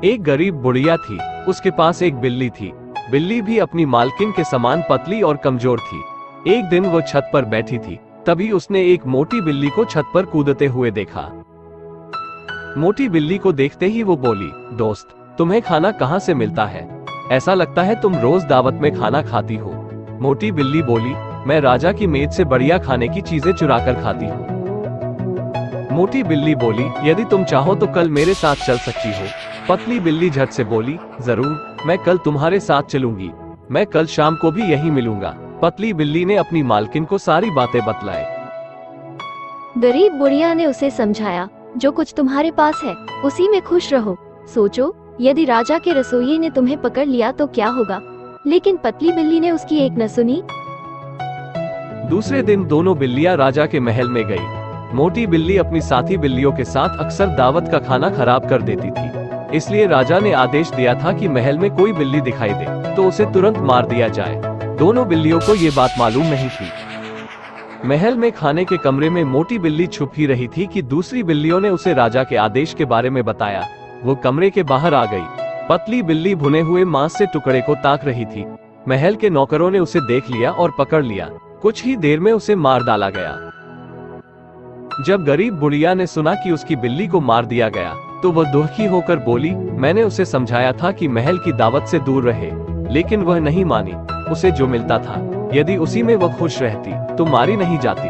एक गरीब बुढ़िया थी, उसके पास एक बिल्ली थी। बिल्ली भी अपनी मालकिन के समान पतली और कमजोर थी। एक दिन वो छत पर बैठी थी, तभी उसने एक मोटी बिल्ली को छत पर कूदते हुए देखा। मोटी बिल्ली को देखते ही वो बोली, दोस्त, तुम्हें खाना कहाँ से मिलता है? ऐसा लगता है तुम रोज दावत में खाना खाती हो। मोटी बिल्ली बोली, मैं राजा की मेज से बढ़िया खाने की चीजें चुरा कर खाती हूँ। मोटी बिल्ली बोली, यदि तुम चाहो तो कल मेरे साथ चल सकती हो। पतली बिल्ली झट से बोली, जरूर, मैं कल तुम्हारे साथ चलूंगी। मैं कल शाम को भी यहीं मिलूंगा। पतली बिल्ली ने अपनी मालकिन को सारी बातें बतलाई। गरीब बुढ़िया ने उसे समझाया, जो कुछ तुम्हारे पास है उसी में खुश रहो। सोचो, यदि राजा के रसोइये ने तुम्हें पकड़ लिया तो क्या होगा? लेकिन पतली बिल्ली ने उसकी एक न सुनी। दूसरे दिन दोनों बिल्लियां राजा के महल में गई। मोटी बिल्ली अपनी साथी बिल्लियों के साथ अक्सर दावत का खाना खराब कर देती थी, इसलिए राजा ने आदेश दिया था कि महल में कोई बिल्ली दिखाई दे तो उसे तुरंत मार दिया जाए। दोनों बिल्लियों को ये बात मालूम नहीं थी। महल में खाने के कमरे में मोटी बिल्ली छुप ही रही थी कि दूसरी बिल्लियों ने उसे राजा के आदेश के बारे में बताया। वो कमरे के बाहर आ गई। पतली बिल्ली भुने हुए मांस से टुकड़े को ताक रही थी। महल के नौकरों ने उसे देख लिया और पकड़ लिया। कुछ ही देर में उसे मार डाला गया। जब गरीब बुढ़िया ने सुना कि उसकी बिल्ली को मार दिया गया तो वह दुखी होकर बोली, मैंने उसे समझाया था कि महल की दावत से दूर रहे, लेकिन वह नहीं मानी। उसे जो मिलता था, यदि उसी में वह खुश रहती तो मारी नहीं जाती।